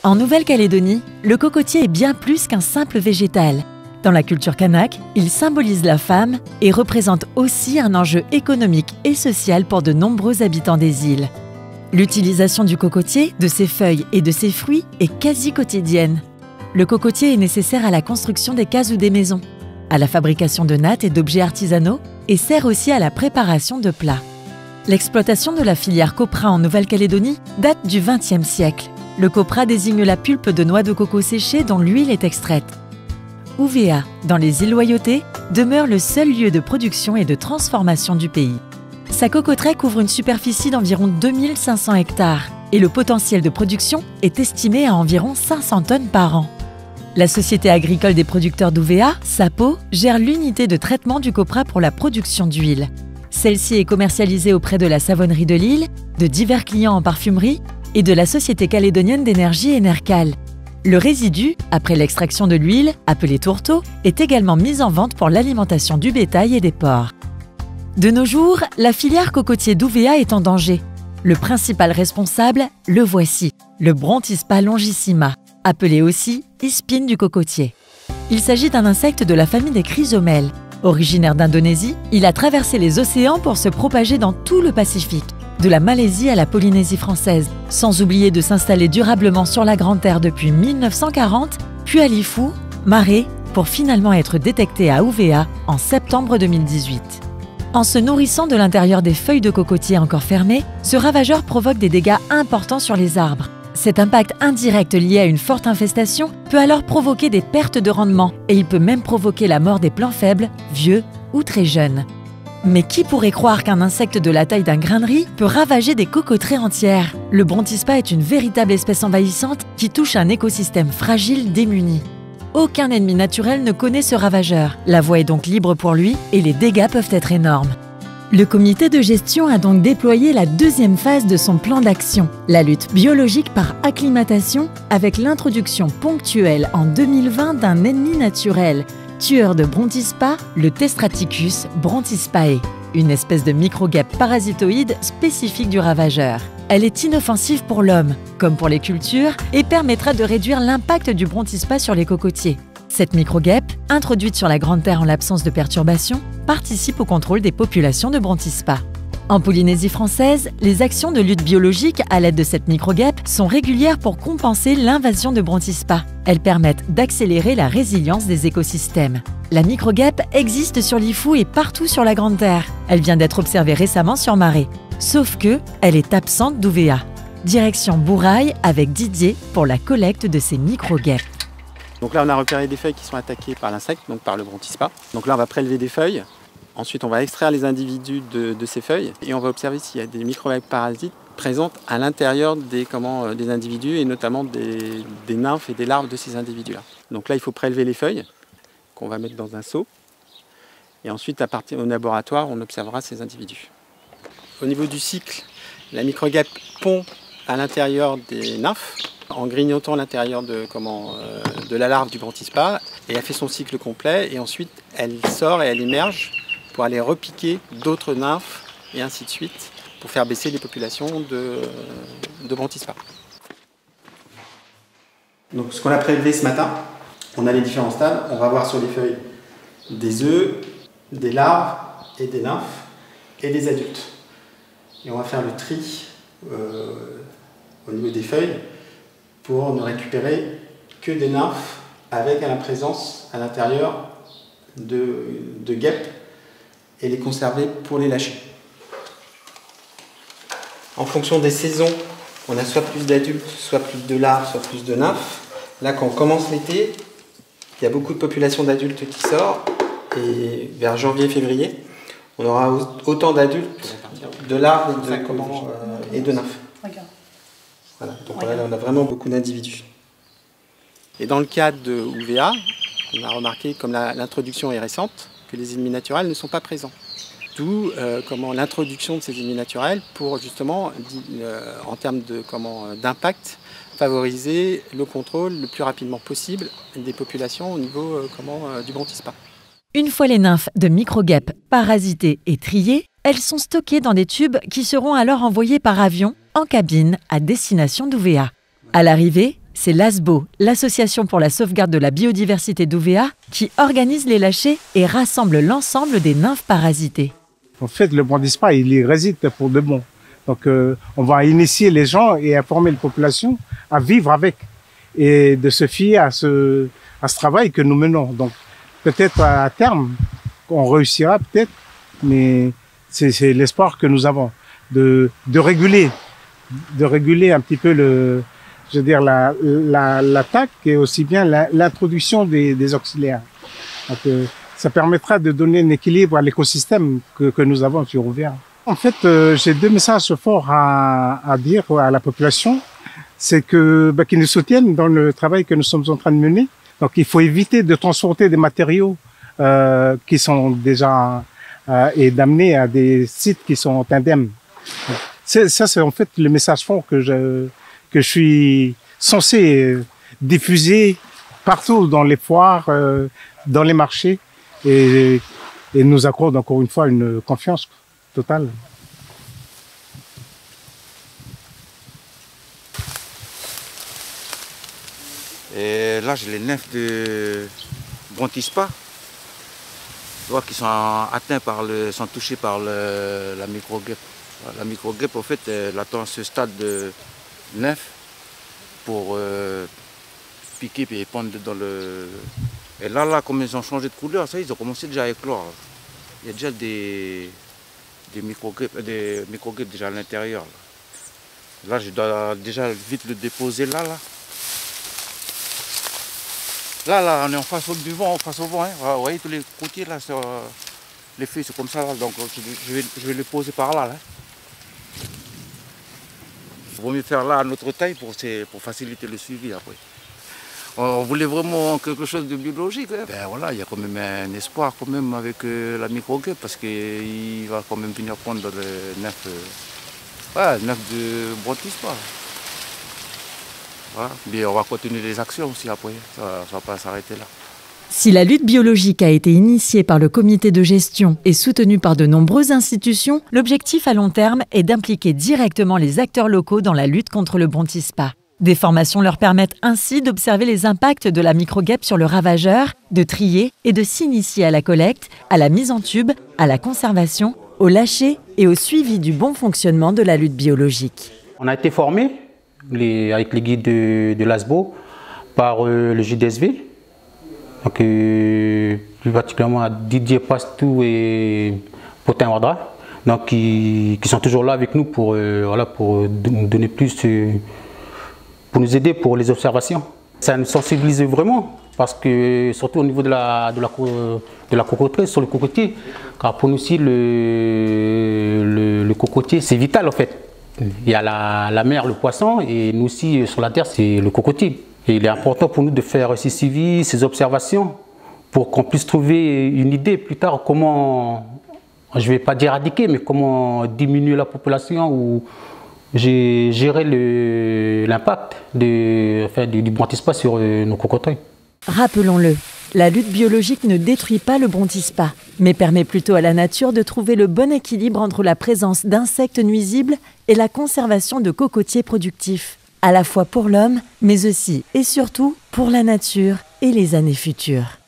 En Nouvelle-Calédonie, le cocotier est bien plus qu'un simple végétal. Dans la culture kanak, il symbolise la femme et représente aussi un enjeu économique et social pour de nombreux habitants des îles. L'utilisation du cocotier, de ses feuilles et de ses fruits est quasi quotidienne. Le cocotier est nécessaire à la construction des cases ou des maisons, à la fabrication de nattes et d'objets artisanaux et sert aussi à la préparation de plats. L'exploitation de la filière copra en Nouvelle-Calédonie date du XXe siècle. Le copra désigne la pulpe de noix de coco séchée dont l'huile est extraite. Uvea, dans les îles Loyauté, demeure le seul lieu de production et de transformation du pays. Sa cocoterie couvre une superficie d'environ 2500 hectares et le potentiel de production est estimé à environ 500 tonnes par an. La Société agricole des producteurs d'Uvea, SAPO, gère l'unité de traitement du copra pour la production d'huile. Celle-ci est commercialisée auprès de la Savonnerie de l'île, de divers clients en parfumerie et de la Société calédonienne d'énergie Enercal. Le résidu, après l'extraction de l'huile, appelé tourteau, est également mis en vente pour l'alimentation du bétail et des porcs. De nos jours, la filière cocotier d'Uvea est en danger. Le principal responsable, le voici, le Brontispa longissima, appelé aussi Ispine du cocotier. Il s'agit d'un insecte de la famille des chrysomèles. Originaire d'Indonésie, il a traversé les océans pour se propager dans tout le Pacifique, de la Malaisie à la Polynésie française, sans oublier de s'installer durablement sur la Grande Terre depuis 1940, puis à Lifou, Maré, pour finalement être détecté à Uvea en septembre 2018. En se nourrissant de l'intérieur des feuilles de cocotier encore fermées, ce ravageur provoque des dégâts importants sur les arbres. Cet impact indirect lié à une forte infestation peut alors provoquer des pertes de rendement et il peut même provoquer la mort des plants faibles, vieux ou très jeunes. Mais qui pourrait croire qu'un insecte de la taille d'un grain de riz peut ravager des cocoteries entières? Le Brontispa est une véritable espèce envahissante qui touche un écosystème fragile démuni. Aucun ennemi naturel ne connaît ce ravageur. La voie est donc libre pour lui et les dégâts peuvent être énormes. Le comité de gestion a donc déployé la deuxième phase de son plan d'action, la lutte biologique par acclimatation, avec l'introduction ponctuelle en 2020 d'un ennemi naturel, tueur de Brontispa, le Testraticus brontispae, une espèce de microguêpe parasitoïde spécifique du ravageur. Elle est inoffensive pour l'homme, comme pour les cultures, et permettra de réduire l'impact du Brontispa sur les cocotiers. Cette microguêpe, introduite sur la Grande Terre en l'absence de perturbations, participe au contrôle des populations de Brontispa. En Polynésie française, les actions de lutte biologique à l'aide de cette microguêpe sont régulières pour compenser l'invasion de Brontispa. Elles permettent d'accélérer la résilience des écosystèmes. La microguêpe existe sur Lifou et partout sur la Grande Terre. Elle vient d'être observée récemment sur Maré. Sauf que, elle est absente d'Uvea. Direction Bourail avec Didier pour la collecte de ces microguêpes. Donc là, on a repéré des feuilles qui sont attaquées par l'insecte, donc par le Brontispa. Donc là, on va prélever des feuilles. Ensuite, on va extraire les individus de ces feuilles et on va observer s'il y a des microguêpes parasites présentes à l'intérieur des individus et notamment des nymphes et des larves de ces individus-là. Donc là, il faut prélever les feuilles qu'on va mettre dans un seau. Et ensuite, à partir au laboratoire, on observera ces individus. Au niveau du cycle, la microguêpe pond à l'intérieur des nymphes en grignotant l'intérieur de la larve du Brontispa et elle fait son cycle complet et ensuite elle sort et elle émerge pour aller repiquer d'autres nymphes et ainsi de suite pour faire baisser les populations de Brontispa. Donc ce qu'on a prélevé ce matin, on a les différents stades, on va voir sur les feuilles des œufs, des larves et des nymphes et des adultes. Et on va faire le tri au niveau des feuilles pour ne récupérer que des nymphes avec la présence à l'intérieur de guêpes et les conserver pour les lâcher. En fonction des saisons, on a soit plus d'adultes, soit plus de larves, soit plus de nymphes. Là, quand on commence l'été, il y a beaucoup de populations d'adultes qui sortent et vers janvier-février, on aura autant d'adultes, de larves et de nymphes. Voilà. Donc là, on a vraiment beaucoup d'individus. Et dans le cadre de Uvea, on a remarqué, comme l'introduction est récente, que les ennemis naturels ne sont pas présents. D'où l'introduction de ces ennemis naturels pour justement, en termes d'impact, favoriser le contrôle le plus rapidement possible des populations au niveau du Brontispa. Une fois les nymphes de microguêpes parasitées et triées, elles sont stockées dans des tubes qui seront alors envoyés par avion en cabine à destination d'Uvea. À l'arrivée, C'est l'ASBO, l'Association pour la sauvegarde de la biodiversité d'Ouvéa, qui organise les lâchers et rassemble l'ensemble des nymphes parasitées. En fait, le brondispa, il y réside pour de bon. Donc, on va initier les gens et informer la population à vivre avec et de se fier à ce travail que nous menons. Donc, peut-être à terme, on réussira peut-être, mais c'est l'espoir que nous avons de réguler un petit peu l'attaque et aussi bien l'introduction des auxiliaires. Donc, ça permettra de donner un équilibre à l'écosystème que nous avons sur Ouvéa. En fait, j'ai deux messages forts à dire à la population. C'est qu'ils nous soutiennent dans le travail que nous sommes en train de mener. Donc, il faut éviter de transporter des matériaux qui sont déjà et d'amener à des sites qui sont indemnes. Ça, c'est en fait le message fort que je suis censé diffuser partout dans les foires, dans les marchés, et nous accorde encore une fois une confiance totale. Et là, j'ai les nymphes de Brontispa, qui sont atteints sont touchés par la micro-guêpe. La micro-guêpe, en fait, elle attend ce stade de nymphe pour piquer et pondre dans le... Et là, comme ils ont changé de couleur, ça, ils ont commencé déjà à éclore. Il y a déjà des micro-guêpes déjà à l'intérieur. Là, je dois déjà vite le déposer là. Là, on est en face du vent, face au vent. Hein. Vous voyez tous les côtés là, les feuilles sont comme ça. Là. Donc je vais les poser par là. Il vaut mieux faire là à notre taille pour faciliter le suivi après. On voulait vraiment quelque chose de biologique. Hein. Ben voilà, il y a quand même un espoir quand même avec la micro-guêpe parce qu'il va quand même venir prendre le nymphe de Brontispa. Voilà. Mais on va continuer les actions aussi après, ça ne va pas s'arrêter là. Si la lutte biologique a été initiée par le comité de gestion et soutenue par de nombreuses institutions, l'objectif à long terme est d'impliquer directement les acteurs locaux dans la lutte contre le Brontispa. Des formations leur permettent ainsi d'observer les impacts de la micro-guêpe sur le ravageur, de trier et de s'initier à la collecte, à la mise en tube, à la conservation, au lâcher et au suivi du bon fonctionnement de la lutte biologique. On a été formés avec les guides de l'ASBO par le JDSV, donc, plus particulièrement à Didier Pastou et Potin Wardra, donc qui sont toujours là avec nous pour nous donner plus, pour nous aider pour les observations. Ça nous sensibilise vraiment parce que surtout au niveau de la cocoterie, sur le cocotier, car pour nous aussi le cocotier c'est vital en fait. Il y a la mer, le poisson, et nous aussi sur la terre c'est le cocotier. Et il est important pour nous de faire ces suivis, ces observations, pour qu'on puisse trouver une idée plus tard comment, je ne vais pas dire éradiquer, mais comment diminuer la population ou gérer l'impact du Brontispa sur nos cocoteries. Rappelons-le, la lutte biologique ne détruit pas le Brontispa, mais permet plutôt à la nature de trouver le bon équilibre entre la présence d'insectes nuisibles et la conservation de cocotiers productifs, à la fois pour l'homme, mais aussi et surtout pour la nature et les années futures.